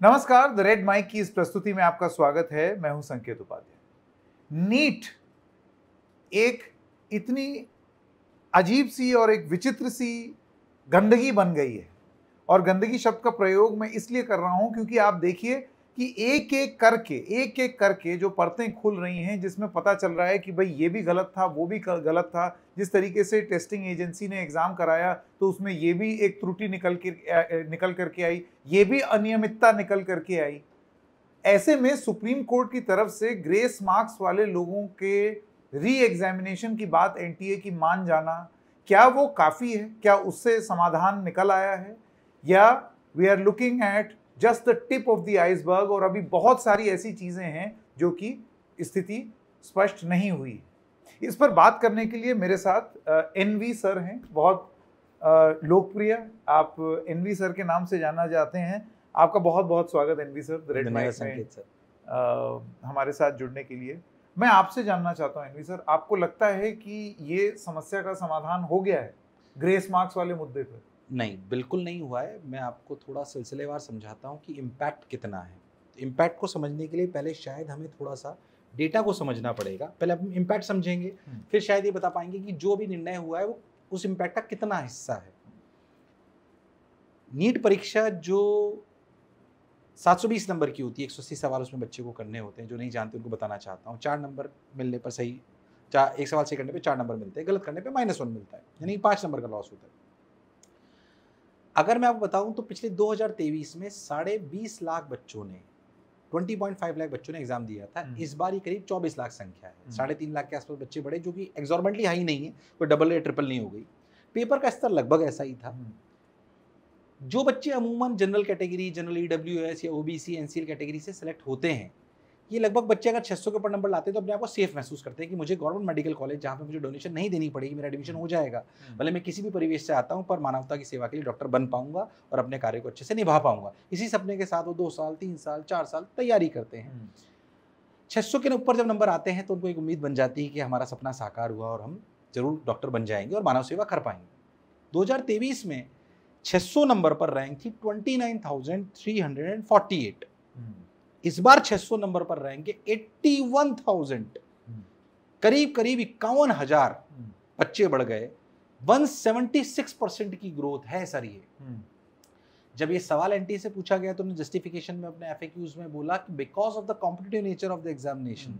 नमस्कार, the red mic की इस प्रस्तुति में आपका स्वागत है। मैं हूं संकेत उपाध्याय। नीट एक इतनी अजीब सी और एक विचित्र सी गंदगी बन गई है, और गंदगी शब्द का प्रयोग मैं इसलिए कर रहा हूं क्योंकि आप देखिए कि एक एक करके जो परतें खुल रही हैं, जिसमें पता चल रहा है कि भाई ये भी गलत था, वो भी गलत था। जिस तरीके से टेस्टिंग एजेंसी ने एग्जाम कराया तो उसमें ये भी एक त्रुटि निकल करके आई, ये भी अनियमितता निकल करके आई। ऐसे में सुप्रीम कोर्ट की तरफ से ग्रेस मार्क्स वाले लोगों के री एग्जामिनेशन की बात एनटीए की मान जाना, क्या वो काफी है? क्या उससे समाधान निकल आया है, या we are looking at just the tip of the iceberg और अभी बहुत सारी ऐसी चीजें हैं जो कि स्थिति स्पष्ट नहीं हुई है? इस पर बात करने के लिए मेरे साथ एनवी सर हैं, बहुत लोकप्रिय, आप एनवी सर के नाम से जाना जाते हैं। आपका बहुत बहुत स्वागत NV sir, the red mic में हमारे साथ जुड़ने के लिए। मैं आपसे जानना चाहता हूं एनवी सर, आपको लगता है कि ये समस्या का समाधान हो गया है ग्रेस मार्क्स वाले मुद्दे पर? नहीं, बिल्कुल नहीं हुआ है। मैं आपको थोड़ा सिलसिलेवार समझाता हूँ कि इम्पैक्ट कितना है। इम्पैक्ट को समझने के लिए पहले शायद हमें थोड़ा सा डेटा को समझना पड़ेगा। पहले हम इम्पैक्ट समझेंगे, फिर शायद ये बता पाएंगे कि जो भी निर्णय हुआ है वो उस इम्पैक्ट का कितना हिस्सा है। नीट परीक्षा जो 720 नंबर की होती है, 180 सवाल उसमें बच्चे को करने होते हैं। जो नहीं जानते उनको बताना चाहता हूँ। 4 नंबर मिलने पर सही, एक सवाल सही करने पे 4 नंबर मिलते हैं, गलत करने पे -1 मिलता है, यानी 5 नंबर का लॉस होता है। अगर मैं आपको बताऊं तो पिछले 2023 में 20.5 लाख बच्चों ने 20.5 लाख बच्चों ने एग्जाम दिया था। इस बार ये करीब 24 लाख संख्या है। 3.5 लाख के आसपास बच्चे बढ़े, जो कि एक्सॉर्बिटेंटली हाई नहीं है, कोई डबल या ट्रिपल नहीं हो गई। पेपर का स्तर लगभग ऐसा ही था। जो बच्चे अमूमन जनरल कैटेगरी, जनरल ईडब्ल्यूएस या ओबीसी एनसीएल कैटेगरी से सिलेक्ट होते हैं, ये लगभग बच्चे अगर 600 के ऊपर नंबर लाते हैं तो अपने आप को सेफ महसूस करते हैं कि मुझे गवर्नमेंट मेडिकल कॉलेज, जहाँ पे मुझे डोनेशन नहीं देनी पड़ेगी, मेरा एडमिशन हो जाएगा। भले मैं किसी भी परिवेश से आता हूँ, पर मानवता की सेवा के लिए डॉक्टर बन पाऊंगा और अपने कार्य को अच्छे से निभा पाऊंगा। इसी सपने के साथ वो 2 साल, 3 साल, 4 साल तैयारी करते हैं। 600 के ऊपर जब नंबर आते हैं तो उनको एक उम्मीद बन जाती है कि हमारा सपना साकार हुआ और हम जरूर डॉक्टर बन जाएंगे और मानव सेवा कर पाएंगे। 2023 में 600 नंबर पर रैंक थी 29,348। इस बार 600 नंबर पर रैंक है 81,000, करीब 51,000 बच्चे बढ़ गए। 176% की ग्रोथ है सर ये। जब ये सवाल एनटीए से पूछा गया तो उन्होंने जस्टिफिकेशन में अपने एफएक्यूज में बोला कि because of the competitive nature of the examination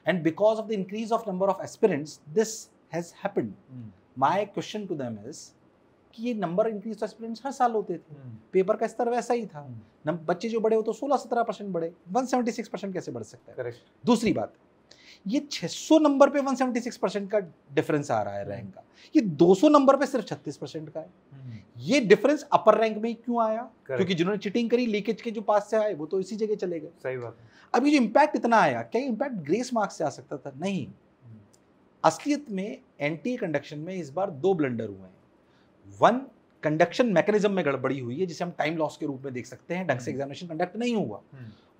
and because of the increase of number of aspirants this has happened. My question to them is कि ये नंबर इंक्रीज एस्पिरेंट्स हर साल होते थे, पेपर का स्तर वैसा ही था, बच्चे जो बड़े हो तो 16-17% बढ़े, 176% कैसे बढ़ सकता है? करेक्ट। दूसरी बात, ये 600 नंबर पे 176% का डिफरेंस आ रहा है रैंक का, ये 200 नंबर पे सिर्फ 36% का है। ये डिफरेंस अपर रैंक में ही क्यों आया? क्योंकि जिन्होंने चीटिंग करी, लीकेज के जो पास से आए वो तो इसी जगह चले गए। सही बात है। अब ये जो इम्पैक्ट इतना आया, क्या इम्पैक्ट ग्रेस मार्क्स से आ सकता था? नहीं। असलियत में एनटीए कंडक्शन में इस बार 2 ब्लंडर हुए हैं। 1, कंडक्शन मैकेनिज्म में गड़बड़ी हुई है, जिसे हम टाइम लॉस के रूप में देख सकते हैं। ढंग से एग्जामिनेशन कंडक्ट नहीं हुआ।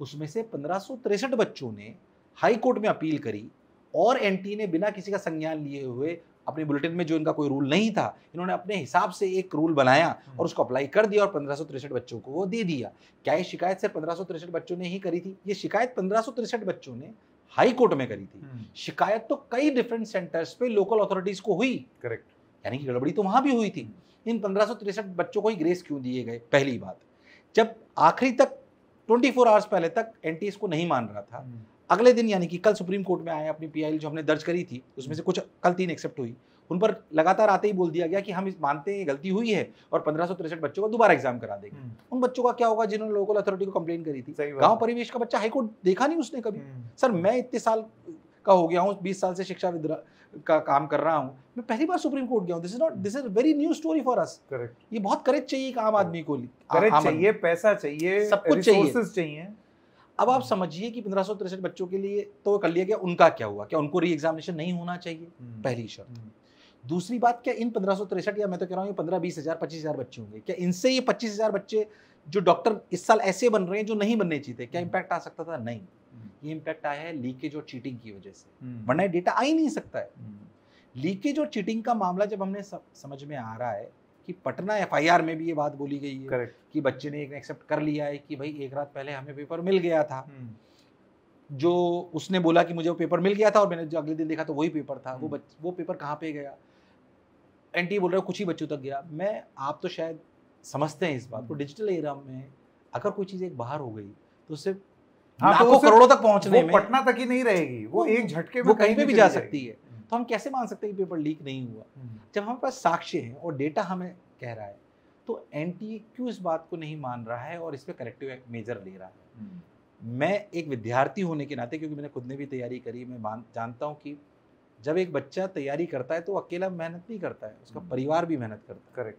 उसमें से 1563 बच्चों ने हाई कोर्ट में अपील करी और एनटीए ने बिना किसी का संज्ञान लिए हुए अपने बुलेटिन में, जो इनका कोई रूल नहीं था, इन्होंने अपने हिसाब से एक रूल बनाया और उसको अप्लाई कर दिया और 1563 बच्चों को वो दे दिया। क्या ये शिकायत सिर्फ 1563 बच्चों ने ही करी थी? ये शिकायत 1563 बच्चों ने हाई कोर्ट में करी थी। शिकायत तो कई डिफरेंट सेंटर्स पे लोकल अथॉरिटीज को हुई। करेक्ट। यानी कि गड़बड़ी तो वहां भी हुई थी। इन 1563 बच्चों को ही ग्रेस क्यों दिए गए? पहली बात, जब आखिरी तक 24 आवर्स पहले तक एनटीए को नहीं मान रहा था, अगले दिन यानी कि कल सुप्रीम कोर्ट में आए, अपनी पीआईएल जो हमने दर्ज करी थी उसमें से कुछ कल 3 एक्सेप्ट हुई, उन पर लगातार आते ही बोल दिया गया कि हम इस मानते हैं गलती हुई है और 1563 बच्चों को दोबारा एग्जाम करा देंगे। उन बच्चों का क्या होगा जिन्होंने लोकल अथॉरिटी को कंप्लेन करी थी? गांव परिवेश का बच्चा हाईकोर्ट देखा नहीं उसने कभी। सर मैं इतने साल का हो गया हूँ, 20 साल से शिक्षा का काम कर रहा हूँ, मैं पहली बार सुप्रीम कोर्ट गया हूँ। This is very new story for us. Correct. ये बहुत करेज चाहिए एक आम आदमी को, करेज चाहिए, पैसा चाहिए, सब कुछ चाहिए। अब आप समझिए कि 1563 बच्चों के लिए तो कर लिया गया, उनका क्या हुआ? क्या उनको री एग्जामिनेशन नहीं होना चाहिए? पहली शर्त। दूसरी बात, क्या इन 1563 या मैं तो कह रहा हूँ 15-20 हज़ार 25 हज़ार बच्चे होंगे, क्या इनसे ये 25 हज़ार बच्चे जो डॉक्टर इस साल ऐसे बन रहे हैं जो नहीं बनने चाहिए थे, क्या इम्पैक्ट आ सकता था? नहीं। ये इम्पैक्ट आया है लीकेज और चीटिंग की वजह से, वरना डेटा आ ही नहीं सकता है। लीकेज और चीटिंग का मामला जब हमने समझ में आ रहा है कि पटना FIR में भी ये बात बोली गई है करेक्ट कि बच्चे ने एक्सेप्ट कर लिया है कि भाई एक रात पहले हमें पेपर मिल गया था। जो उसने बोला कि मुझे वो पेपर मिल गया था और मैंने जो अगले दिन देखा तो वही पेपर था, वो पेपर कहाँ पे गया? एनटीए बोल रहा है कुछ ही बच्चों तक गया। आप तो शायद समझते हैं इस बात को, डिजिटल एरा में अगर कोई चीज़ एक बाहर हो गई तो उससे लाखों करोड़ों तक पहुंचने में पटना तक ही नहीं रहेगी, वो एक झटके में वो कहीं पे भी जा सकती है। तो हम कैसे मान सकते हैं कि पेपर लीक नहीं हुआ जब हमारे पास साक्ष्य है और डेटा हमें कह रहा है? तो एनटीए क्यों इस बात को नहीं मान रहा है और इस पर करेक्टिव मेजर ले रहा है? मैं एक विद्यार्थी होने के नाते, क्योंकि मैंने खुद ने भी तैयारी करी, मैं जानता हूँ कि जब एक बच्चा तैयारी करता है तो अकेला मेहनत नहीं करता है, उसका परिवार भी मेहनत करता है। करेक्ट।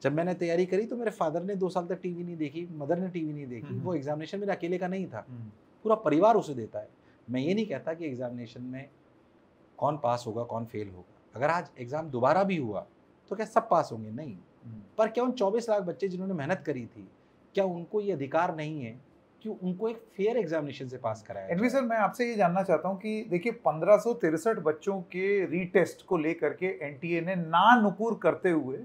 जब मैंने तैयारी करी तो मेरे फादर ने 2 साल तक टीवी नहीं देखी, मदर ने टीवी नहीं देखी। वो एग्जामिनेशन मेरे अकेले का नहीं था, पूरा परिवार उसे देता है। मैं ये नहीं कहता कि एग्जामिनेशन में कौन पास होगा कौन फेल होगा। अगर आज एग्जाम दोबारा भी हुआ तो क्या सब पास होंगे? नहीं। पर क्या उन 24 लाख बच्चे जिन्होंने मेहनत करी थी, क्या उनको ये अधिकार नहीं है कि उनको एक फेयर एग्जामिनेशन से पास कराया? एनवी सर, मैं आपसे ये जानना चाहता हूँ कि देखिए 1563 बच्चों के रीटेस्ट को लेकर के एनटीए ने ना नुकुर करते हुए,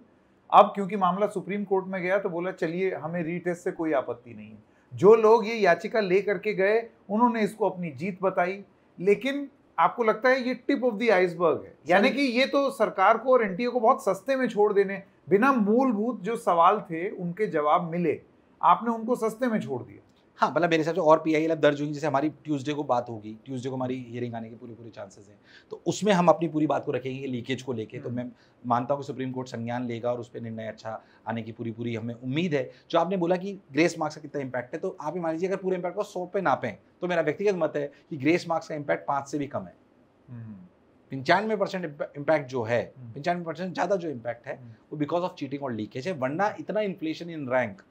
अब क्योंकि मामला सुप्रीम कोर्ट में गया तो बोला चलिए हमें रीटेस्ट से कोई आपत्ति नहीं है। जो लोग ये याचिका लेकर के गए उन्होंने इसको अपनी जीत बताई, लेकिन आपको लगता है ये टिप ऑफ द आइसबर्ग है? यानी कि ये तो सरकार को और एनटीए को बहुत सस्ते में छोड़ देने, बिना मूलभूत जो सवाल थे उनके जवाब मिले, आपने उनको सस्ते में छोड़ दिया। हाँ, मतलब मेरे हिसाब से और PIL अब दर्ज हुई, जैसे हमारी ट्यूसडे को बात होगी, ट्यूसडे को हमारी हियरिंग आने के पूरे चांसेस हैं, तो उसमें हम अपनी पूरी बात को रखेंगे लीकेज को लेके। तो मैं मानता हूँ कि सुप्रीम कोर्ट संज्ञान लेगा और उस पर निर्णय अच्छा आने की पूरी हमें उम्मीद है। जो आपने बोला कि ग्रेस मार्क्स का कितना इंपैक्ट है, तो आप मान लीजिए अगर पूरे इंपैक्ट को 100 पे नापें तो मेरा व्यक्तिगत मत है कि ग्रेस मार्क्स का इंपैक्ट 5 से भी कम है। 95% इम्पैक्ट जो है, 95% ज़्यादा जो इम्पैक्ट है वो बिकॉज ऑफ चीटिंग और लीकेज है, वरना इतना इन्फ्लेशन इन रैंक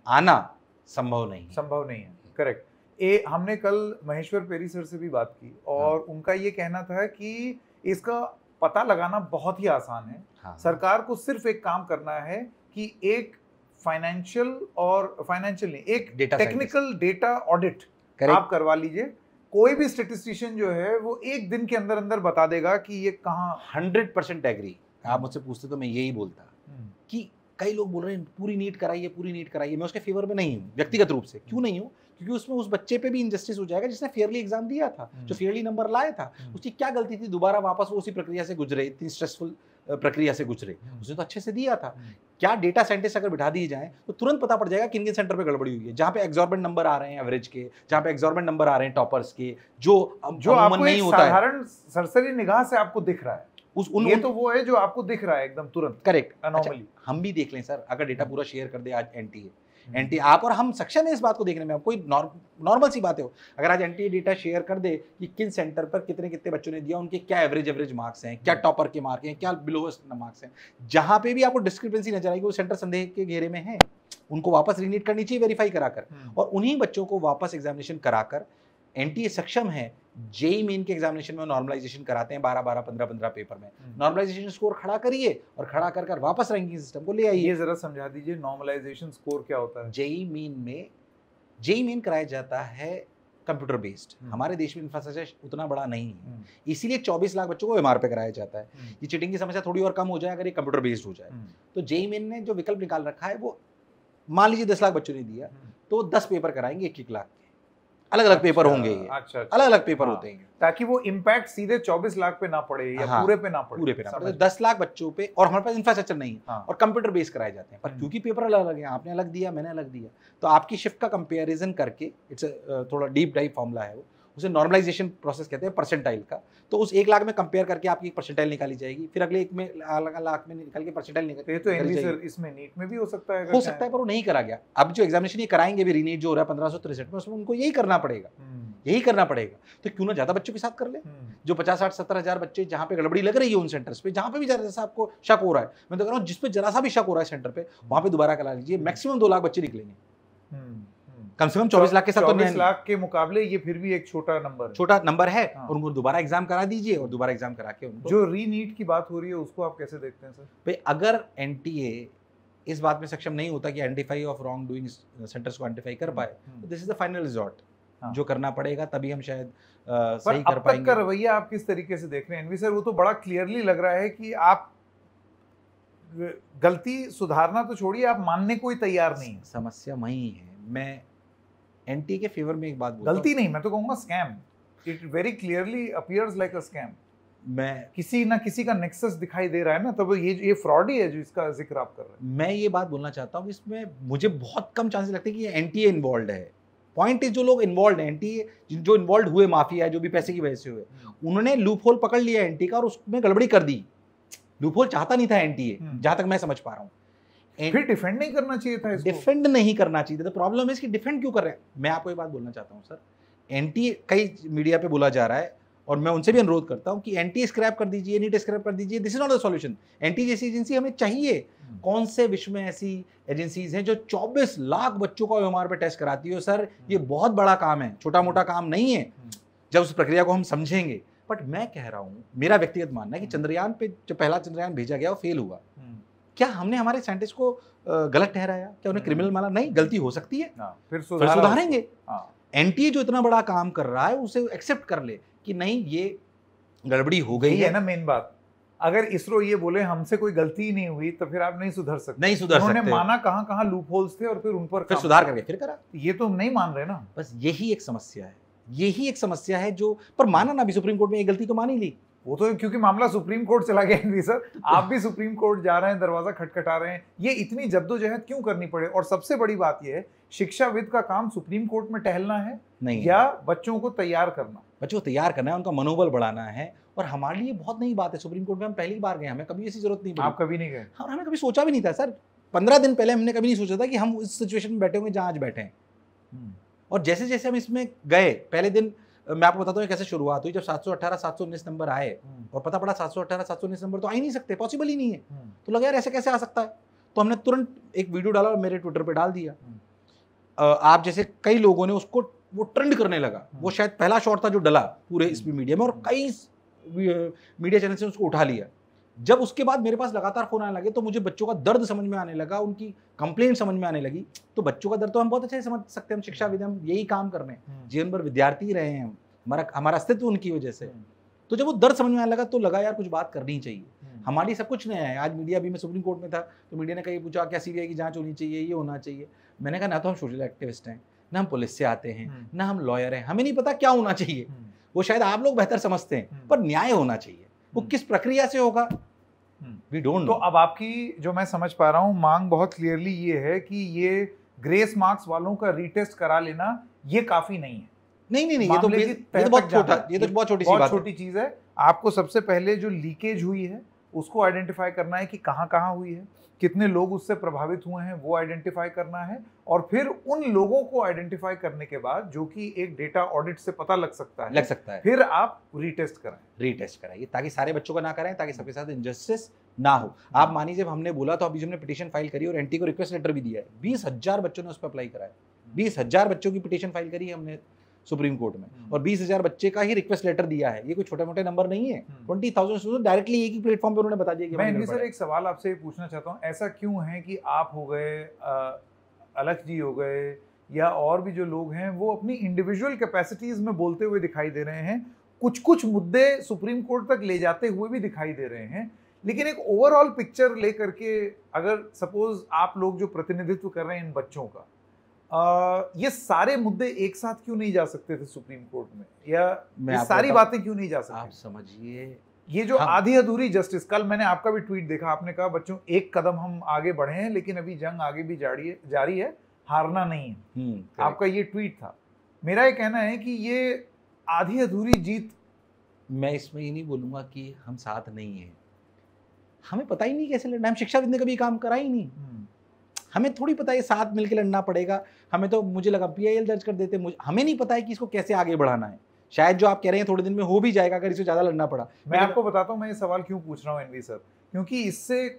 आना संभव नहीं है। करेक्ट। हमने कल महेश्वर पेरी सर से भी बात की और उनका ये कहना था कि इसका पता लगाना बहुत ही आसान है। सरकार को सिर्फ एक काम करना है कि एक एक टेक्निकल डेटा ऑडिट आप करवा लीजिए। कोई भी स्टैटिस्टिशियन जो है वो एक दिन के अंदर अंदर बता देगा कि ये कहाँ। 100% एग्री। आप मुझसे पूछते तो मैं यही बोलता कि कई लोग बोल रहे हैं पूरी नीट कराइए। मैं उसके फेवर में नहीं हूँ व्यक्तिगत रूप से। क्यों नहीं हूँ? क्योंकि उसमें उस बच्चे पे भी इंजस्टिस हो जाएगा जिसने फेयरली एग्जाम दिया था, जो फेयरली नंबर लाया था। उसकी क्या गलती थी? दोबारा वापस वो उसी प्रक्रिया से गुजरे, इतनी स्ट्रेसफुल प्रक्रिया से गुजरे, उसने तो अच्छे से दिया था। क्या डेटा साइंटिस्ट अगर बिठा दिए जाए तो तुरंत पता पड़ जाएगा किन किन सेंटर पे गड़बड़ी हुई है, जहाँ पे एग्जॉर्बेंट नंबर आ रहे हैं एवरेज के, जहाँ पे एग्जॉर्बेंट नंबर आ रहे हैं टॉपर्स के, जो आपको नहीं होता है, साधारण सरसरी निगाह से आपको दिख रहा है। ये तो वो है जो आपको दिख रहा है एकदम तुरंत। करेक्ट। अच्छा, हम भी देख लें सर, अगर डेटा पूरा शेयर कर दे आज एनटीए आप और हम सक्षम है इस बात को देखने में। कोई नॉर्मल सी बात है, अगर आज एनटीए डेटा शेयर कर दे कि किन सेंटर पर कितने बच्चों ने दिया, उनके क्या एवरेज मार्क्स हैं, क्या टॉपर के मार्क्स हैं, क्या बिलोवेस्ट मार्क्स हैं, जहां पे भी आपको डिस्क्रिपेंसी नजर आएगी वो सेंटर संदेह के घेरे में है, उनको वापस रीनीट करनी चाहिए वेरीफाई कराकर। और उन्हीं बच्चों को वापस एग्जामिनेशन कराकर एनटीए सक्षम है जेई मेन के एग्जामिनेशन में नॉर्मलाइजेशन कराते हैं 12-12, 15-15 पेपर में। नॉर्मलाइजेशन स्कोर खड़ा करिए और खड़ा कर वापस रैंकिंग सिस्टम को ले आइए। ये जरा समझा दीजिए नॉर्मलाइजेशन स्कोर क्या होता है? जेई मेन कराया जाता है कंप्यूटर बेस्ड। हमारे देश में इंफ्रास्ट्रक्चर उतना बड़ा नहीं है, इसीलिए 24 लाख बच्चों को एमआर पे कराया जाता है। ये चीटिंग की समस्या थोड़ी और कम हो जाए अगर ये कंप्यूटर बेस्ड हो जाए। तो जेई मेन ने जो विकल्प निकाल रखा है वो, मान लीजिए 10 लाख बच्चों ने दिया तो 10 पेपर कराएंगे 1-1 लाख के, अलग-अलग पेपर होंगे। ये अलग-अलग पेपर होते हैं ताकि वो इम्पैक्ट सीधे 24 लाख पे ना पड़े या पूरे पे ना पड़े। 10 लाख बच्चों पे, और हमारे पास इंफ्रास्ट्रक्चर नहीं है और कंप्यूटर बेस कराए जाते हैं। पर क्योंकि पेपर अलग है, आपने अलग दिया मैंने अलग दिया, तो आपकी शिफ्ट का कंपैरिजन करके, इट्स थोड़ा डीप डाइव फॉर्मूला है वो, उसे नॉर्मलाइजेशन प्रोसेस कहते हैं परसेंटाइल का। तो उस 1 लाख में कंपेयर करके आपकी एक परसेंटाइल निकाली जाएगी, फिर अगले 1 लाख में निकाल के परसेंटाइल निकाली। तो सर इसमें नीट में भी हो सकता है? हो सकता है, पर वो नहीं करा गया। अब जो एग्जामिनेशन ये कराएंगे भी रीनीट जो हो रहा है 1563 में, उसमें उनको यही करना पड़ेगा। तो क्यों ना ज्यादा बच्चों के साथ कर ले, जो 50, 60, 70 हजार बच्चे जहाँ पे गड़बड़ी लग रही है उन सेंटर्स पे, जहाँ पे भी जरा सा आपको शक हो रहा है, मैं तो कह रहा हूँ जिस पे जरा सा भी शक हो रहा है सेंटर पे, वहां पे दोबारा करा लीजिए। मैक्सिमम 2 लाख बच्चे निकलेंगे, कम से कम 24 लाख के साथ। 24 लाख के मुकाबले ये फिर भी एक छोटा नंबर है। और उनको दोबारा एग्जाम करा दीजिए और दोबारा एग्जाम करा के उनको, जो रीनीट की बात हो रही है उसको आप कैसे देखते हैं सर? भाई अगर एनटीए इस बात में सक्षम नहीं होता कि identify of wrong doing centres को आइडेंटिफाई कर पाए, तो this is the final resort जो करना पड़ेगा, तभी हम शायद सही कर पाएंगे। अब तक का रवैया आप किस तरीके से देख रहे हैं एनवी सर? वो तो बड़ा क्लियरली लग रहा है कि आप गलती सुधारना तो छोड़िए, आप मानने को ही तैयार नहीं है। समस्या वही है। मैं एनटी के फेवर में एक बात बोलता गलती नहीं, मैं तो कहूंगा scam. It very clearly appears like a scam. मैं किसी ना किसी का नेक्सस दिखाई दे रहा है ना, तब ये फ्रॉड ही है जो इसका जिक्र आप कर रहे हैं। मैं ये बात बोलना चाहता हूँ कि इसमें मुझे बहुत कम चांसेस लगते हैं कि एनटीए इन्वॉल्व है। पॉइंट इज जो लोग इन्वॉल्व हैं, एनटीए जो इन्वॉल्व हुए, माफिया जो भी पैसे की वजह से हुए, उन्होंने लूप होल पकड़ लिया एनटी का और उसमें गड़बड़ी कर दी। लूप होल चाहता नहीं था एनटीए, जहां तक मैं समझ पा रहा हूँ। फिर डिफेंड नहीं करना चाहिए था इसको। डिफेंड नहीं करना चाहिए था। प्रॉब्लम है इसकी डिफेंड क्यों कर रहे हैं। मैं आपको एक बात बोलना चाहता हूँ सर, एनटीए कई मीडिया पे बोला जा रहा है और मैं उनसे भी अनुरोध करता हूं कि एनटी स्क्रैप कर दीजिए, नीट स्क्रैप कर दीजिए। This is not the solution. NT जैसी एजेंसी हमें चाहिए। कौन से विश्व में ऐसी एजेंसीज हैं जो 24 लाख बच्चों का ओएमआर पे टेस्ट कराती हो। सर ये बहुत बड़ा काम है, छोटा मोटा काम नहीं है जब उस प्रक्रिया को हम समझेंगे। बट मैं कह रहा हूं, मेरा व्यक्तिगत मानना है कि चंद्रयान पे जो पहला चंद्रयान भेजा गया वो फेल हुआ। क्या हमने हमारे साइंटिस्ट को गलत ठहराया? क्या उन्हें क्रिमिनल माना? नहीं, गलती हो सकती है, फिर सुधारेंगे। एनटीए जो इतना बड़ा काम कर रहा है उसे एक्सेप्ट कर ले कि नहीं ये गड़बड़ी हो गई है ना। मेन बात, अगर इसरो ये बोले हमसे कोई गलती ही नहीं हुई तो फिर आप नहीं सुधर सकते। नहीं सुधर सकते। उन्होंने माना कहां लूप होल्स थे और फिर उन पर फिर सुधार करके फिर करा। ये तो नहीं मान रहे ना। बस यही एक समस्या है, यही एक समस्या है जो पर माना ना भी सुप्रीम कोर्ट में ये गलती तो मान ही ली। वो तो क्योंकि मामला सुप्रीम कोर्ट चला गया है सर। आप भी सुप्रीम कोर्ट जा रहे हैं, दरवाजा खटखटा रहे हैं। ये इतनी जद्दोजहद क्यों करनी पड़े? और सबसे बड़ी बात ये है, शिक्षाविद का काम सुप्रीम कोर्ट में टहलना है नहीं, या बच्चों को तैयार करना? बच्चों को तैयार करना है, उनका मनोबल बढ़ाना है। और हमारे लिए बहुत नई बात है, सुप्रीम कोर्ट में हम पहली बार गए, हमें कभी ऐसी जरूरत नहीं पड़ी। आप कभी नहीं गए? हाँ, हमने कभी सोचा भी नहीं था सर। 15 दिन पहले हमने कभी नहीं सोचा था कि हम इस सिचुएशन में बैठे होंगे जहाँ आज बैठे हैं। और जैसे जैसे हम इसमें गए, पहले दिन मैं आपको बताता हूँ कैसे शुरुआत हुई। जब 718 719 नंबर आए और पता पड़ा 718 719 नंबर तो आ ही नहीं सकते, पॉसिबल ही नहीं है। तो लगा यार ऐसे कैसे आ सकता है। तो हमने तुरंत एक वीडियो डाला और मेरे ट्विटर पे डाल दिया। आप जैसे कई लोगों ने उसको वो ट्रेंड करने लगा। वो शायद पहला शॉट था जो डला पूरे इस मीडिया में और कई मीडिया चैनल से उसको उठा लिया। जब उसके बाद मेरे पास लगातार फोन आने लगे तो मुझे बच्चों का दर्द समझ में आने लगा, उनकी कंप्लेंट समझ में आने लगी। तो बच्चों का दर्द तो हम बहुत अच्छे से समझ सकते हैं, हम शिक्षाविद, हम यही काम कर रहे हैं, जीवन भर विद्यार्थी रहे हैं, हमारा अस्तित्व उनकी वजह से। तो जब वो दर्द समझ में आने लगा तो लगा यार कुछ बात करनी चाहिए। हमारी सब कुछ नया है। आज मीडिया भी, मैं सुप्रीम कोर्ट में था तो मीडिया ने कहीं पूछा क्या सीबीआई की जांच होनी चाहिए, ये होना चाहिए। मैंने कहा ना तो हम सोशल एक्टिविस्ट हैं, ना हम पुलिस से आते हैं, ना हम लॉयर हैं, हमें नहीं पता क्या होना चाहिए। वो शायद आप लोग बेहतर समझते हैं, पर न्याय होना चाहिए। वो किस प्रक्रिया से होगा वी डोंट। तो अब आपकी जो मैं समझ पा रहा हूँ मांग बहुत क्लियरली ये है कि ये ग्रेस मार्क्स वालों का रीटेस्ट करा लेना ये काफी नहीं है। नहीं, ये तो बहुत छोटा, ये तो बहुत छोटी सी बात है, छोटी चीज है। आपको सबसे पहले जो लीकेज हुई है उसको आइडेंटिफाई करना है कि कहाँ हुई है, कितने लोग उससे प्रभावित हुए हैं वो आइडेंटिफाई करना है। और फिर उन लोगों को आइडेंटिफाई करने के बाद, जो कि एक डेटा ऑडिट से पता लग सकता है, फिर आप रीटेस्ट कराइए ताकि सारे बच्चों का ना कराएं, ताकि सबके साथ इनजस्टिस ना हो। आप मानिए जब हमने बोला तो अभी हमने पिटीशन फाइल करी और एनटी को रिक्वेस्ट लेटर भी दिया है। 20,000 बच्चों ने उस पर अप्लाई करा है। 20,000 बच्चों की पिटीशन फाइल करी है हमने सुप्रीम कोर्ट में और 20,000 बच्चे का ही रिक्वेस्ट लेटर दिया है। ये कोई छोटे मोटे नंबर नहीं है। 20,000 स्टूडेंट डायरेक्टली एक ही प्लेटफॉर्म पे उन्होंने बता दिया कि मैं सर एक सवाल आपसे पूछना चाहता हूँ, ऐसा क्यों है कि आप हो गए, अलख जी हो गए, या और भी जो लोग हैं वो अपनी इंडिविजुअल कैपेसिटीज में बोलते हुए दिखाई दे रहे हैं, कुछ मुद्दे सुप्रीम कोर्ट तक ले जाते हुए भी दिखाई दे रहे हैं, लेकिन एक ओवरऑल पिक्चर लेकर के अगर सपोज आप लोग जो प्रतिनिधित्व कर रहे हैं इन बच्चों का, ये सारे मुद्दे एक साथ क्यों नहीं जा सकते थे सुप्रीम कोर्ट में, या ये सारी बातें क्यों नहीं जा सकती? आप समझिए ये जो आधी अधूरी जस्टिस, कल मैंने आपका भी ट्वीट देखा, आपने कहा बच्चों एक कदम हम आगे बढ़े हैं लेकिन अभी जंग आगे भी जारी है, हारना नहीं है। आपका ये ट्वीट था। मेरा ये कहना है कि ये आधी अधूरी जीत, मैं इसमें ये नहीं बोलूंगा कि हम साथ नहीं है, हमें पता ही नहीं कैसे लड़ना। हम शिक्षाविद ने कभी काम करा ही नहीं, हमें थोड़ी पता है साथ मिलकर लड़ना पड़ेगा। हमें तो, मुझे लगा PIL दर्ज कर देते, हमें नहीं पता है कि इसको कैसे आगे बढ़ाना है। शायद जो आप कह रहे हैं थोड़े दिन में हो भी जाएगा अगर इसे ज्यादा लड़ना पड़ा। मैं आपको बताता हूं मैं ये सवाल क्यों पूछ रहा हूं एनवी सर, क्योंकि इससे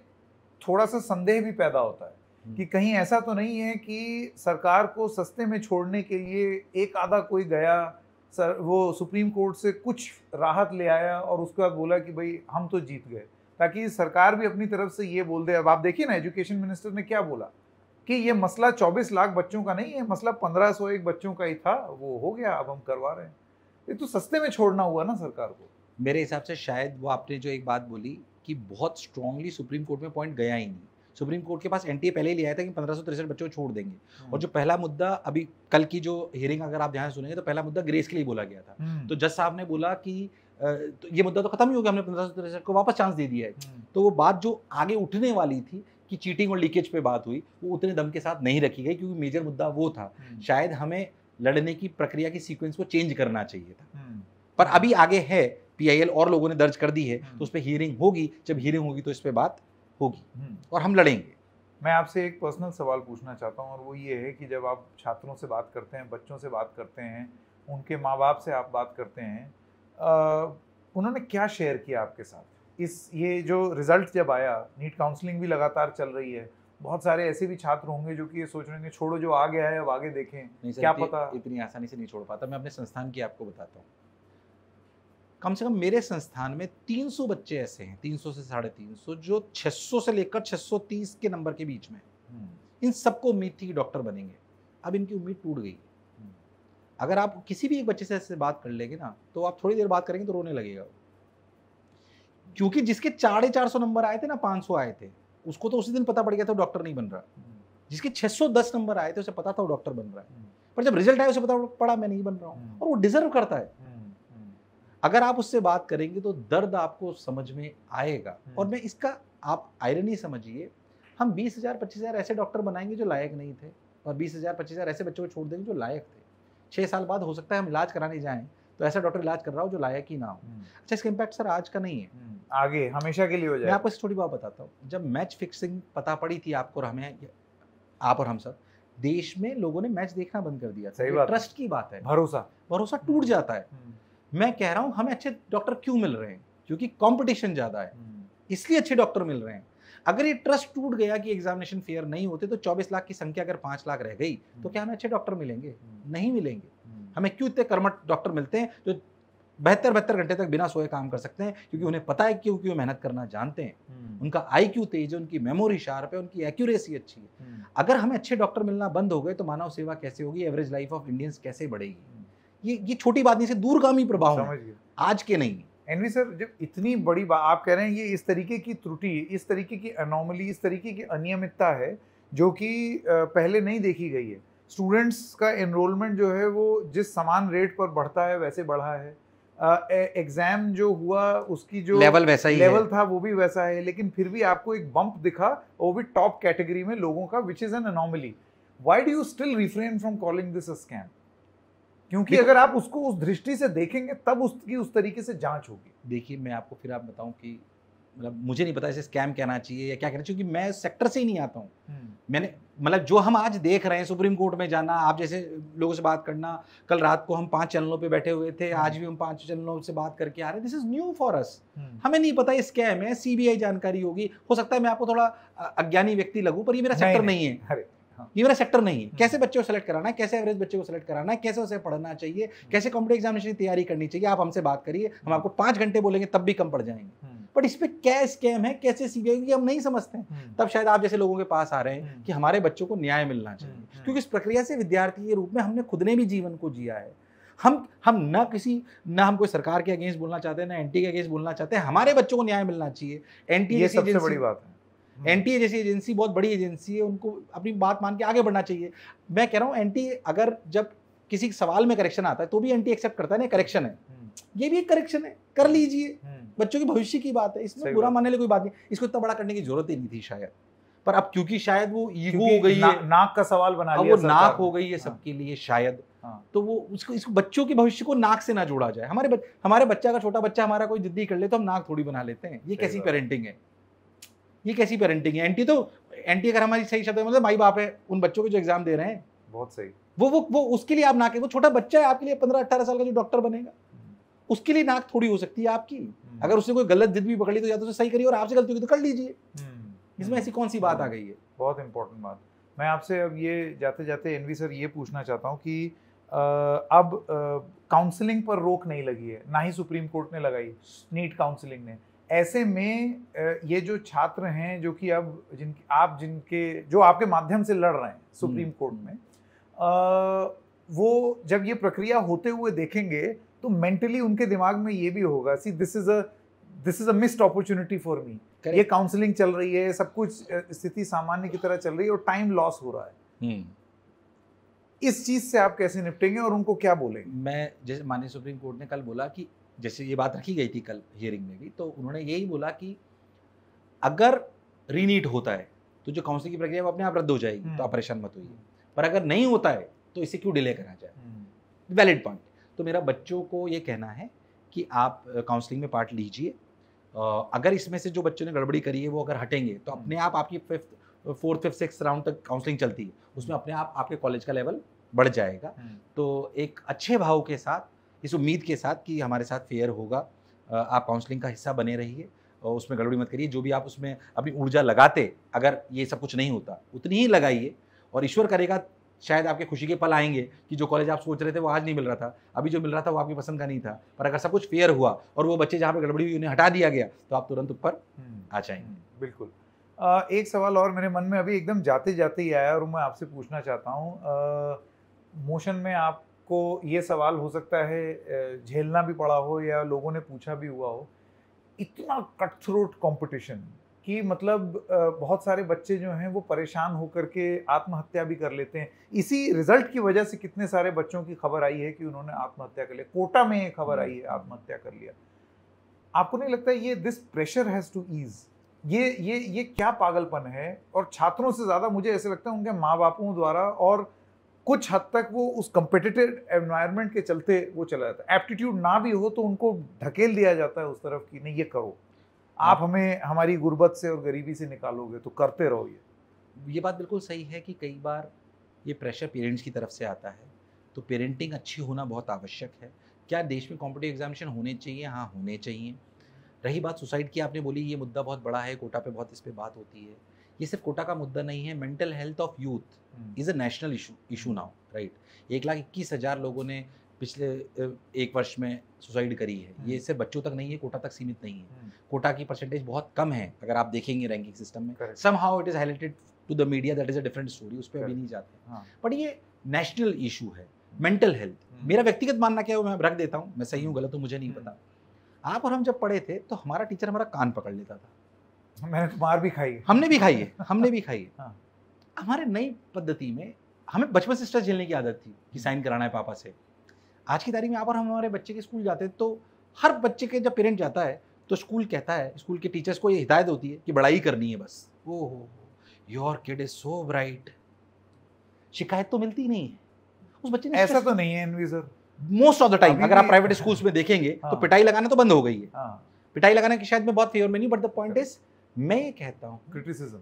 थोड़ा सा संदेह भी पैदा होता है कि कहीं ऐसा तो नहीं है कि सरकार को सस्ते में छोड़ने के लिए एक आधा कोई गया, वो सुप्रीम कोर्ट से कुछ राहत ले आया और उसके बाद बोला कि भाई हम तो जीत गए, ताकि सरकार भी अपनी तरफ से ये बोल दे। अब आप देखिए ना, एजुकेशन मिनिस्टर ने क्या बोला कि ये मसला 24 लाख बच्चों का नहीं है, मसला 1501 बच्चों का ही था, वो हो गया, अब हम करवा रहे हैं। ये तो सस्ते में छोड़ना हुआ ना सरकार को। मेरे हिसाब से शायद वो आपने जो एक बात बोली कि बहुत स्ट्रांगली सुप्रीम कोर्ट में पॉइंट गया ही नहीं। सुप्रीम कोर्ट के पास एनटीए पहले ही ले आया था कि 1563 बच्चों को छोड़ देंगे। और जो पहला मुद्दा अभी कल की जो हियरिंग अगर आप ध्यान सुनेंगे तो पहला मुद्दा ग्रेस के लिए बोला गया था। तो जज साहब ने बोला कि तो ये मुद्दा तो खत्म ही हो गया, हमने 1563 को वापस चांस दे दिया है। तो वो बात जो आगे उठने वाली थी कि चीटिंग और लीकेज पे बात हुई, वो उतने दम के साथ नहीं रखी गई क्योंकि मेजर मुद्दा वो था। शायद हमें लड़ने की प्रक्रिया की सीक्वेंस को चेंज करना चाहिए था, पर अभी आगे है, पीआईएल और लोगों ने दर्ज कर दी है, तो उस पर हियरिंग होगी। जब हियरिंग होगी तो इस पर बात होगी और हम लड़ेंगे। मैं आपसे एक पर्सनल सवाल पूछना चाहता हूँ और वो ये है कि जब आप छात्रों से बात करते हैं, बच्चों से बात करते हैं, उनके माँ बाप से आप बात करते हैं, उन्होंने क्या शेयर किया आपके साथ? ये जो रिजल्ट जब आया, नीट काउंसलिंग भी लगातार चल रही है, बहुत सारे ऐसे भी छात्र होंगे जो कि ये सोच रहे हैं छोड़ो जो आ गया है अब आगे देखें, क्या पता। इतनी आसानी से नहीं छोड़ पाता। मैं अपने संस्थान की आपको बताता हूँ, कम से कम मेरे संस्थान में 300 बच्चे ऐसे हैं, 300 से 350 जो 600 से लेकर 630 के नंबर के बीच में। इन सबको उम्मीद थी कि डॉक्टर बनेंगे, अब इनकी उम्मीद टूट गई। अगर आप किसी भी एक बच्चे से ऐसे बात कर लेंगे ना, तो आप थोड़ी देर बात करेंगे तो रोने लगेगा, क्योंकि जिसके 450 नंबर आए थे ना, 500 आए थे, उसको तो उसी दिन पता पड़ गया था डॉक्टर नहीं बन रहा। जिसके 610 नंबर आए थे उसे पता था वो डॉक्टर बन रहा है, पर जब रिजल्ट आया उसे पता पड़ा मैं नहीं बन रहा हूँ, और वो डिजर्व करता है। अगर आप उससे बात करेंगे तो दर्द आपको समझ में आएगा। और मैं इसका आप आयरनी समझिए, हम 20,000 25,000 ऐसे डॉक्टर बनाएंगे जो लायक नहीं थे, और 20,000 25,000 ऐसे बच्चों को छोड़ देंगे जो लायक थे। 6 साल बाद हो सकता है हम इलाज कराने जाएं तो ऐसा डॉक्टर इलाज कर रहा हो जो लायक ही ना हो। अच्छा, इसका इम्पैक्ट सर आज का नहीं है, आगे हमेशा के लिए हो जाए। मैं आपको इस छोटी बात बताता हूँ। जब मैच फिक्सिंग पता पड़ी थी आपको और हमें, आप और हम सब, देश में लोगों ने मैच देखना बंद कर दिया। सही बात, ट्रस्ट की बात है, भरोसा टूट जाता है। मैं कह रहा हूं हमें अच्छे डॉक्टर क्यों मिल रहे हैं? क्योंकि कंपटीशन ज्यादा है, इसलिए अच्छे डॉक्टर मिल रहे हैं। अगर ये ट्रस्ट टूट गया कि एग्जामिनेशन फेयर नहीं होते तो 24 लाख की संख्या अगर 5 लाख रह गई तो क्या हमें अच्छे डॉक्टर मिलेंगे? नहीं मिलेंगे। हमें क्यों इतने कर्मठ डॉक्टर मिलते हैं जो 72 घंटे तक बिना सोए काम कर सकते हैं? क्योंकि उन्हें पता है क्योंकि वो मेहनत करना जानते हैं, उनका IQ तेज है, उनकी मेमोरी शार्प है, उनकी एक्यूरेसी अच्छी है। अगर हमें अच्छे डॉक्टर मिलना बंद हो गए तो मानव सेवा कैसे होगी, एवरेज लाइफ ऑफ इंडियंस कैसे बढ़ेगी? ये छोटी बात नहीं, से दूरगामी प्रभाव है, आज के नहीं। एनवी सर, जब इतनी बड़ी बात आप कह रहे हैं, ये इस तरीके की त्रुटि, इस तरीके की अनोमली, इस तरीके की अनियमितता है जो कि पहले नहीं देखी गई है। स्टूडेंट्स का एनरोलमेंट जो है वो जिस समान रेट पर बढ़ता है वैसे बढ़ा है, एग्जाम जो हुआ उसकी जो लेवल वैसा ही लेवल था वो भी वैसा है, लेकिन फिर भी आपको एक बम्प दिखा, वो भी टॉप कैटेगरी में लोगों का, which is an anomaly. Why do you still refrain from calling this a scam? क्योंकि अगर आप उसको उस दृष्टि से देखेंगे तब उसकी उस तरीके से जांच होगी। देखिए, मैं आपको फिर आप बताऊं कि मतलब मुझे नहीं पता इसे स्कैम कहना चाहिए या क्या कहना चाहिए, क्योंकि मैं सेक्टर से ही नहीं आता हूं। मैंने मतलब जो हम आज देख रहे हैं, सुप्रीम कोर्ट में जाना, आप जैसे लोगों से बात करना, कल रात को हम 5 चैनलों पे बैठे हुए थे, आज भी हम 5 चैनलों से बात करके आ रहे हैं। This is new for us. हमें नहीं पता ये स्कैम है, सीबीआई जानकारी होगी, हो सकता है मैं आपको थोड़ा अज्ञानी व्यक्ति लगूं, पर ये मेरा सेक्टर नहीं है। ये मेरा सेक्टर नहीं है। कैसे बच्चे को सेलेक्ट कराना है, कैसे एवरेज बच्चे को सेलेक्ट कराना है, कैसे उसे पढ़ना चाहिए, कैसे कॉम्पिटिटिव एग्जामिनेशन की तैयारी करनी चाहिए, आप हमसे बात करिए, हम आपको 5 घंटे बोलेंगे तब भी कम पड़ जाएंगे। बट इस पे क्या स्कैम है, कैसे सीबीआई, हम नहीं समझते हैं। तब शायद आप जैसे लोगों के पास आ रहे हैं कि हमारे बच्चों को न्याय मिलना चाहिए, क्योंकि इस प्रक्रिया से विद्यार्थी के रूप में हमने खुद ने भी जीवन को जिया है। हम ना हम कोई सरकार के अगेंस्ट बोलना चाहते हैं, ना एनटीए के अगेंस्ट बोलना चाहते हैं। हमारे बच्चों को न्याय मिलना चाहिए। एनटीए सबसे बड़ी बात है। एनटीए जैसी एजेंसी बहुत बड़ी एजेंसी है, उनको अपनी बात मान के आगे बढ़ना चाहिए। मैं कह रहा हूँ एनटीए अगर जब किसी सवाल में करेक्शन आता है तो भी एनटीए एक्सेप्ट करता है ना, करेक्शन है, ये भी एक करेक्शन है, कर लीजिए, बच्चों के भविष्य की बात है, इसमें बुरा मानने वाली कोई बात नहीं। इसको इतना बड़ा करने की जरूरत ही नहीं थी शायद, पर अब क्योंकि शायद वो ईगो हो गई है, नाक का सवाल बना लिया, वो नाक हो गई है सबके लिए शायद, तो वो इसको बच्चों के भविष्य को नाक से ना जोड़ा जाए। हमारे बच्चा का छोटा बच्चा हमारा कोई जिद्दी कर ले तो हम नाक थोड़ी बना लेते हैं। ये कैसी पेरेंटिंग है, ये कैसी पेरेंटिंग है? एंटी अगर हमारी सही शब्द मतलब माई बाप है उन बच्चों के जो एग्जाम दे रहे हैं, बहुत सही, वो उसके लिए आप नाक, वो छोटा बच्चा है आपके लिए, 15-18 साल का जो डॉक्टर बनेगा, उसके लिए नाक थोड़ी हो सकती है आपकी। अगर उसने कोई गलत जिद भी पकड़ ली तो या तो उसे सही करिए, और आपसे गलती होगी तो कर लीजिए। इसमें ऐसी कौन सी बात आ गई है? बहुत इंपॉर्टेंट बात। मैं आपसे अब ये जाते जाते एनवी सर ये पूछना चाहता हूँ कि अब काउंसलिंग पर रोक नहीं लगी है, ना ही सुप्रीम कोर्ट ने लगाई, नीट काउंसलिंग ने। ऐसे में ये जो छात्र हैं जो कि अब जो आपके माध्यम से लड़ रहे हैं सुप्रीम कोर्ट में, वो जब ये प्रक्रिया होते हुए देखेंगे तो मेंटली उनके दिमाग में ये भी होगा, see this this is a missed opportunity for me, ये काउंसलिंग चल रही है, सब कुछ स्थिति सामान्य की तरह चल रही है और टाइम लॉस हो रहा है। इस चीज से आप कैसे निपटेंगे और उनको क्या बोलेंगे? मैं जैसे माननीय सुप्रीम कोर्ट ने कल बोला कि जैसे ये बात रखी गई थी कल हियरिंग में भी, तो उन्होंने यही बोला कि अगर रीनीट होता है तो जो काउंसलिंग की प्रक्रिया वो अपने आप रद्द हो जाएगी, तो आप परेशान मत होइए, पर अगर नहीं होता है तो इसे क्यों डिले करा जाए। Valid point. तो मेरा बच्चों को ये कहना है कि आप काउंसलिंग में पार्ट लीजिए, अगर इसमें से जो बच्चों ने गड़बड़ी करी है वो अगर हटेंगे तो अपने आप आपकी 4th 5th 6th राउंड तक काउंसलिंग चलती है, उसमें अपने आप आपके कॉलेज का लेवल बढ़ जाएगा। तो एक अच्छे भाव के साथ, इस उम्मीद के साथ कि हमारे साथ फेयर होगा, आप काउंसलिंग का हिस्सा बने रहिए और उसमें गड़बड़ी मत करिए। जो भी आप उसमें अपनी ऊर्जा लगाते, अगर ये सब कुछ नहीं होता उतनी ही लगाइए, और ईश्वर करेगा शायद आपके खुशी के पल आएंगे कि जो कॉलेज आप सोच रहे थे वो आज नहीं मिल रहा था, अभी जो मिल रहा था वो आपकी पसंद का नहीं था, पर अगर सब कुछ फेयर हुआ और वो बच्चे जहाँ पे गड़बड़ी हुई उन्हें हटा दिया गया तो आप तुरंत ऊपर आ जाएंगे। बिल्कुल। एक सवाल और मेरे मन में अभी एकदम जाते जाते ही आया और मैं आपसे पूछना चाहता हूँ, मोशन में आपको ये सवाल हो सकता है झेलना भी पड़ा हो या लोगों ने पूछा भी हुआ हो, इतना कट थ्रोट कंपटीशन कि मतलब बहुत सारे बच्चे जो हैं वो परेशान होकर के आत्महत्या भी कर लेते हैं। इसी रिजल्ट की वजह से कितने सारे बच्चों की खबर आई है कि उन्होंने आत्महत्या कर लिया। कोटा में ये खबर आई है, आत्महत्या कर लिया। आपको नहीं लगता ये this pressure has to ease, ये क्या पागलपन है? और छात्रों से ज्यादा मुझे ऐसे लगता है उनके माँ बापों द्वारा, और कुछ हद तक वो उस कम्पिटिटिव एनवायरनमेंट के चलते वो चला जाता है। एप्टीट्यूड ना भी हो तो उनको ढकेल दिया जाता है उस तरफ कि नहीं ये करो, आप हमें हमारी गुर्बत से और गरीबी से निकालोगे तो करते रहो। ये बात बिल्कुल सही है कि कई बार ये प्रेशर पेरेंट्स की तरफ से आता है, तो पेरेंटिंग अच्छी होना बहुत आवश्यक है। क्या देश में कॉम्पिटिटिव एग्जामिनेशन होने चाहिए? हाँ, होने चाहिए। रही बात सुसाइड की, आपने बोली ये मुद्दा बहुत बड़ा है, कोटा पे बहुत इस पे बात होती है। ये सिर्फ कोटा का मुद्दा नहीं है, mental health of youth is a national issue now, right. 1,21,000 लोगों ने पिछले एक वर्ष में सुसाइड करी है। ये सिर्फ बच्चों तक नहीं है, कोटा तक सीमित नहीं है। कोटा की परसेंटेज बहुत कम है अगर आप देखेंगे रैंकिंग सिस्टम में। Somehow it is highlighted to the media, that is a different story, उस पर अभी नहीं जाते। बट ये नेशनल इशू है, मेंटल हेल्थ। मेरा व्यक्तिगत मानना क्या है वो मैं रख देता हूँ, मैं सही हूँ गलत हूँ मुझे नहीं पता। आप और हम जब पढ़े थे तो हमारा टीचर हमारा कान पकड़ लेता था। मैंने तो मार भी खाई है। हमने भी खाई है। हमारे नई पद्धति में हमें बचपन से स्ट्रेस झेलने की आदत थी कि साइन कराना है पापा से। आज की तारीख में आप और हम हमारे बच्चे के स्कूल जाते हैं तो हर बच्चे के जब पेरेंट जाता है तो स्कूल कहता है, स्कूल के टीचर्स को ये हिदायत होती है कि पढ़ाई करनी है बस। ओहो, your kid is so bright. शिकायत तो मिलती नहीं है उस बच्चे ने। ऐसा तो नहीं है NV sir, most of the time अगर आप प्राइवेट स्कूल्स में देखेंगे तो पिटाई लगाना तो बंद हो गई है। पिटाई लगाने की शायद मैं बहुत फेवर में नहीं, बट द पॉइंट इज मैं ये कहता हूँ क्रिटिसिज्म,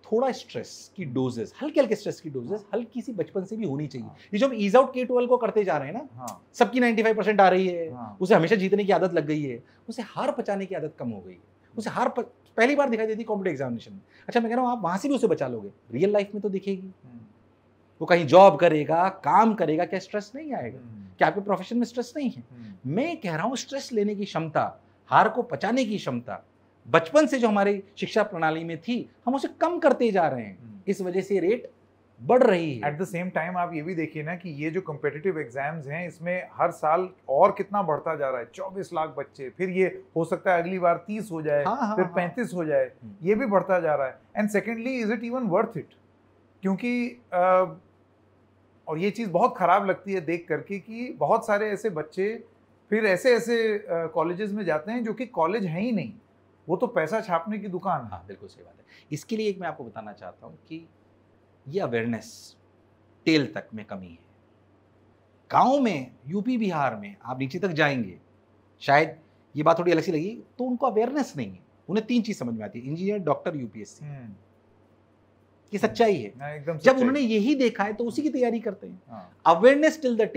थोड़ा स्ट्रेस की डोजेस, हल्के हल्के स्ट्रेस की डोजेस हल्की सी बचपन से भी होनी चाहिए। ये जो हम ईज आउट K-12 को करते जा रहे हैं ना, सबकी 95% आ रही है, उसे हमेशा जीतने की आदत लग गई है, उसे हार पचाने की आदत कम हो गई है, उसे हार पहली बार दिखाई देती कॉम्पिटिटिव एग्जामिनेशन में। अच्छा मैं कह रहा हूँ आप वहां से भी उसे बचा लोगे, रियल लाइफ में तो दिखेगी। वो कहीं जॉब करेगा, काम करेगा, क्या स्ट्रेस नहीं आएगा? क्या आपके प्रोफेशन में स्ट्रेस नहीं है? मैं कह रहा हूँ स्ट्रेस लेने की क्षमता, हार को पचाने की क्षमता बचपन से जो हमारी शिक्षा प्रणाली में थी हम उसे कम करते जा रहे हैं, इस वजह से रेट बढ़ रही है। एट द सेम टाइम आप ये भी देखिए ना कि ये जो कॉम्पिटिटिव एग्जाम्स हैं इसमें हर साल और कितना बढ़ता जा रहा है। 24 लाख बच्चे, फिर ये हो सकता है अगली बार 30 हो जाए, फिर 35 हो जाए, ये भी बढ़ता जा रहा है। And secondly, is it even worth it? क्योंकि और ये चीज़ बहुत ख़राब लगती है देख करके कि बहुत सारे ऐसे बच्चे फिर ऐसे कॉलेजेस में जाते हैं जो कि कॉलेज है ही नहीं, वो तो पैसा छापने की दुकान है। हाँ बिल्कुल सही बात है। इसके लिए एक मैं आपको बताना चाहता हूँ कि ये अवेयरनेस टेल तक में कमी है। गांव में, यूपी बिहार में आप नीचे तक जाएंगे, शायद ये बात थोड़ी अलग सी लगी, तो उनको अवेयरनेस नहीं है। उन्हें 3 चीज समझ में आती है, इंजीनियर, डॉक्टर, यूपीएससी। ये सच्चाई है। एकदम जब उन्होंने यही देखा है तो उसी की तैयारी करते हैं। Awareness till the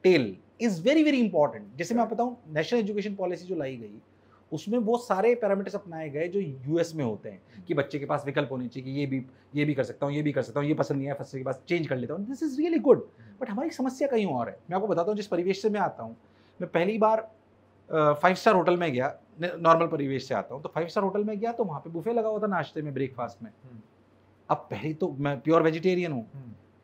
tail is very very important. जैसे मैं बताऊं, नेशनल एजुकेशन पॉलिसी जो लाई गई उसमें वो सारे पैरामीटर्स अपनाए गए जो यूएस में होते हैं कि बच्चे के पास विकल्प होने चाहिए कि ये भी कर सकता हूँ, ये भी कर सकता हूँ, ये पसंद नहीं है फर्स्ट के पास चेंज कर लेता हूँ। This is really good. But हमारी समस्या कहीं और है। मैं आपको बताता हूँ, जिस परिवेश से मैं आता हूँ, मैं पहली बार 5 स्टार होटल में गया, नॉर्मल परिवेश से आता हूँ, तो 5 स्टार होटल में गया तो वहाँ पे बुफे लगा हुआ था नाश्ते में, ब्रेकफास्ट में। अब पहले तो मैं प्योर वेजिटेरियन हूँ,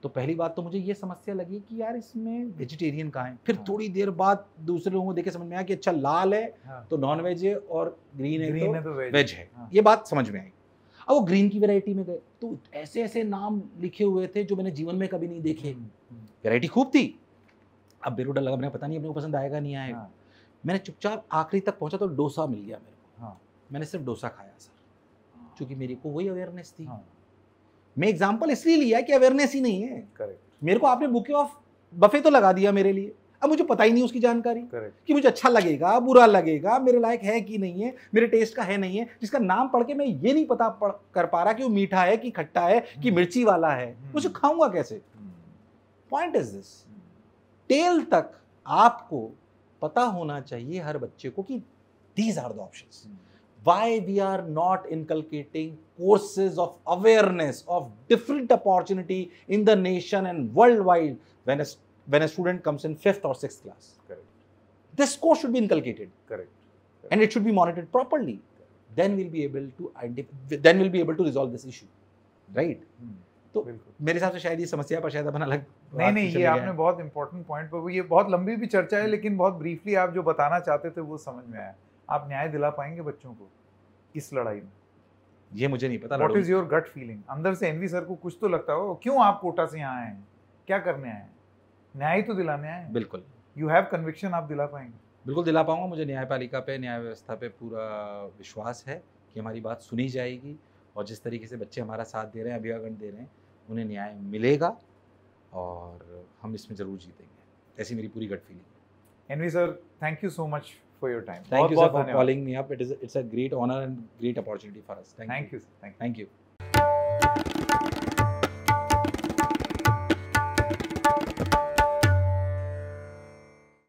तो पहली बात तो मुझे ये समस्या लगी कि यार इसमें वेजिटेरियन कहाँ है। फिर हाँ। थोड़ी देर बाद दूसरे लोगों को देख के समझ में आया कि अच्छा लाल है हाँ। तो नॉन वेज है और ग्रीन है तो वेज है। हाँ। ये बात समझ में आई। अब वो ग्रीन की वैरायटी में गए तो ऐसे ऐसे नाम लिखे हुए थे जो मैंने जीवन में कभी नहीं देखे। वैरायटी खूब थी। अब मेरे को डर लगा, मैंने पता नहीं अपने को पसंद आएगा नहीं आएगा। हाँ। मैंने चुपचाप आखिरी तक पहुंचा तो डोसा मिल गया मेरे को। हाँ। मैंने सिर्फ डोसा खाया सर, क्योंकि मेरे को वही अवेयरनेस थी। हाँ। मैं एग्जांपल इसलिए लिया कि अवेयरनेस ही नहीं है। करेक्ट। मेरे को आपने बुके ऑफ बफे तो लगा दिया मेरे लिए, अब मुझे पता ही नहीं उसकी जानकारी कि मुझे अच्छा लगेगा बुरा लगेगा, मेरे लायक है कि नहीं है, मेरे टेस्ट का है नहीं है, जिसका नाम पढ़ के मैं ये नहीं पता कर पा रहा कि वो मीठा है कि खट्टा है कि मिर्ची वाला है, मुझे खाऊंगा कैसे? पॉइंट इज दिस, टेल तक आपको पता होना चाहिए हर बच्चे को कि these are the options. Why we are not inculcating courses of awareness of different opportunity in the nation and worldwide when a student comes in 5th or 6th class? Correct. This course should be inculcated. Correct. And it should be monitored properly. Then we'll be able to resolve this issue, right? तो मेरे हिसाब से शायद ये समस्या पर शायद अपन अलग नहीं ये आपने बहुत इंपॉर्टेंट पॉइंट पर, ये बहुत लंबी भी चर्चा है लेकिन बहुत ब्रीफली आप जो बताना चाहते थे वो समझ में आया। आप न्याय दिला पाएंगे बच्चों को इस लड़ाई में? ये मुझे नहीं पता। What is your gut feeling? अंदर से एनवी सर को कुछ तो लगता हो, क्यों आप कोटा से यहाँ आए हैं, क्या करने आए हैं? न्याय तो दिलाने आए हैं। बिल्कुल। You have conviction, आप दिला पाएंगे? बिल्कुल दिला पाऊंगा। मुझे न्यायपालिका पे, न्याय व्यवस्था पे पूरा विश्वास है कि हमारी बात सुनी जाएगी और जिस तरीके से बच्चे हमारा साथ दे रहे हैं, अभिभावक दे रहे हैं, उन्हें न्याय मिलेगा और हम इसमें जरूर जीतेंगे, ऐसी मेरी पूरी गट फीलिंग है। NV sir, thank you so much for your time. Thank you sir for calling me up. It's a great honor and great opportunity for us. Thank you. Thank you.